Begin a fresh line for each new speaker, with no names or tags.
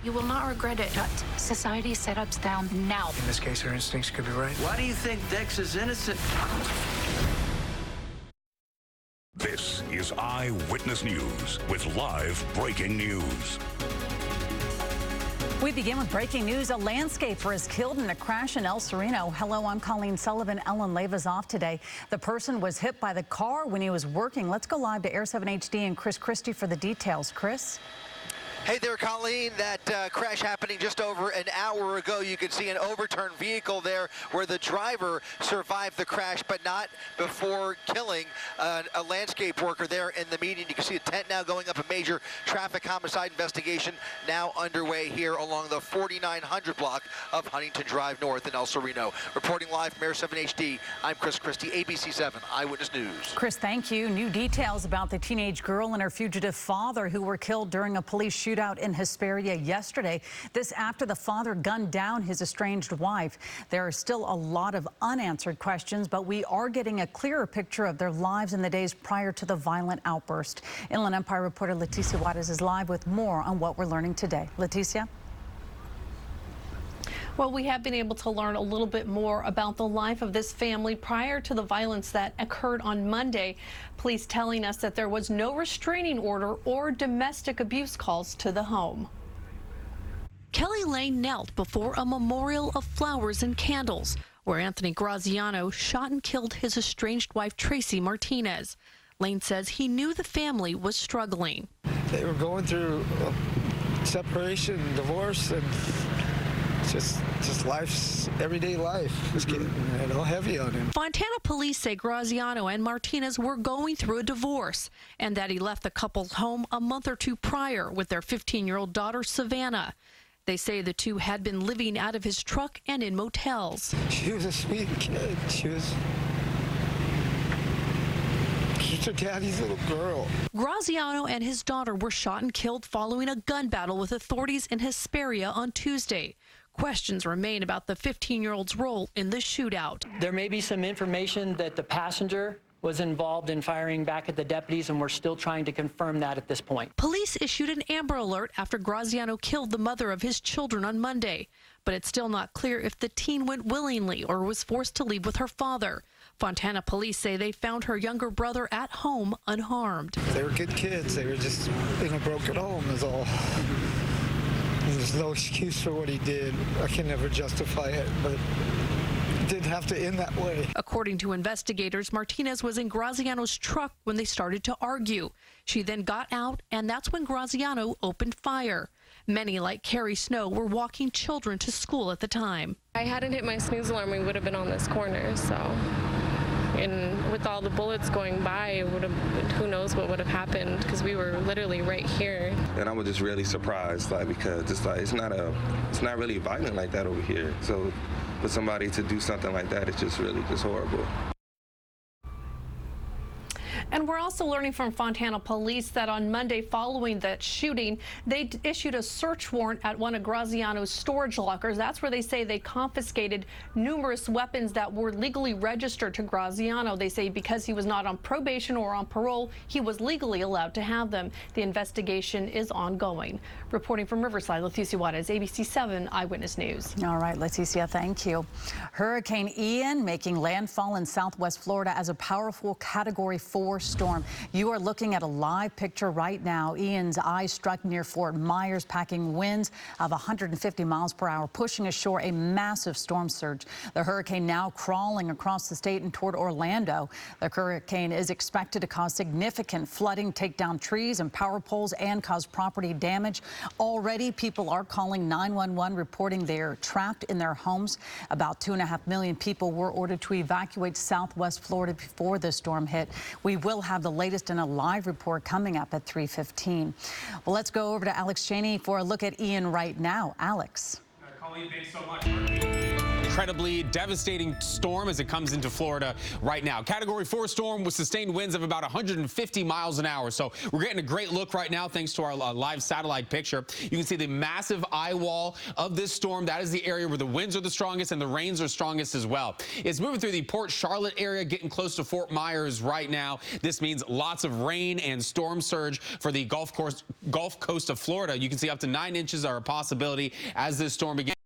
You will not regret it. Shut society setups down now.
In this case, her instincts could be right.
Why do you think Dex is innocent?
This is Eyewitness News with live breaking news.
We begin with breaking news. A landscaper is killed in a crash in El Sereno. Hello, I'm Colleen Sullivan. Ellen Leiva's off today. The person was hit by the car when he was working. Let's go live to Air 7 HD and Chris Christie for the details. Chris?
Hey there, Colleen. That crash happening just over an hour ago. You can see an overturned vehicle there where the driver survived the crash, but not before killing a landscape worker there in the median. You can see a tent now going up. A major traffic homicide investigation now underway here along the 4900 block of Huntington Drive North in El Sereno. Reporting live from Air 7 HD, I'm Chris Christie, ABC 7 Eyewitness News.
Chris, thank you. New details about the teenage girl and her fugitive father who were killed during a police shootout in Hesperia yesterday. This after the father gunned down his estranged wife. There are still a lot of unanswered questions, but we are getting a clearer picture of their lives in the days prior to the violent outburst. Inland Empire reporter Leticia Juarez is live with more on what we're learning today. Leticia?
Well, we have been able to learn a little bit more about the life of this family prior to the violence that occurred on Monday. Police telling us that there was no restraining order or domestic abuse calls to the home. Kelly Lane knelt before a memorial of flowers and candles where Anthony Graziano shot and killed his estranged wife, Tracy Martinez. Lane says he knew the family was struggling.
They were going through separation, divorce, and just life's everyday life was getting heavy on him.
Fontana police say Graziano and Martinez were going through a divorce and that he left the couple's home a month or two prior with their 15-year-old daughter, Savannah. They say the two had been living out of his truck and in motels.
She was a sweet kid. She's her daddy's little girl.
Graziano and his daughter were shot and killed following a gun battle with authorities in Hesperia on Tuesday. Questions remain about the 15-year-old's role in the shootout.
There may be some information that the passenger was involved in firing back at the deputies, and we're still trying to confirm that at this point.
Police issued an Amber Alert after Graziano killed the mother of his children on Monday, but it's still not clear if the teen went willingly or was forced to leave with her father. Fontana police say they found her younger brother at home unharmed.
They were good kids. They were just in a broken home is all. There's no excuse for what he did. I can never justify it, but it didn't have to end that way.
According to investigators, Martinez was in Graziano's truck when they started to argue. She then got out, and that's when Graziano opened fire. Many, like Carrie Snow, were walking children to school at the time.
I hadn't hit my snooze alarm, we would have been on this corner, so. And with all the bullets going by, who knows what would have happened, because we were literally right here.
And I was just really surprised, because it's not really violent like that over here. So for somebody to do something like that, it's just horrible.
And we're also learning from Fontana police that on Monday following that shooting, they issued a search warrant at one of Graziano's storage lockers. That's where they say they confiscated numerous weapons that were legally registered to Graziano. They say because he was not on probation or on parole, he was legally allowed to have them. The investigation is ongoing. Reporting from Riverside, Leticia Juarez, ABC 7 Eyewitness News.
All right, Leticia, thank you. Hurricane Ian making landfall in southwest Florida as a powerful Category 4 storm. You are looking at a live picture right now. Ian's eye struck near Fort Myers, packing winds of 150 miles per hour, pushing ashore a massive storm surge. The hurricane now crawling across the state and toward Orlando. The hurricane is expected to cause significant flooding, take down trees and power poles, and cause property damage. Already, people are calling 911, reporting they are trapped in their homes. About 2.5 million people were ordered to evacuate southwest Florida before the storm hit. We will have the latest in a live report coming up at 3:15. Well, let's go over to Alex Cheney for a look at Ian right now. Alex.
Colleen, thanks so much.
incredibly devastating storm as it comes into Florida right now. Category 4 storm with sustained winds of about 150 miles an hour. So we're getting a great look right now thanks to our live satellite picture. You can see the massive eye wall of this storm. That is the area where the winds are the strongest and the rains are strongest as well. It's moving through the Port Charlotte area, getting close to Fort Myers right now. This means lots of rain and storm surge for the Gulf Coast of Florida. You can see up to 9 inches are a possibility as this storm begins.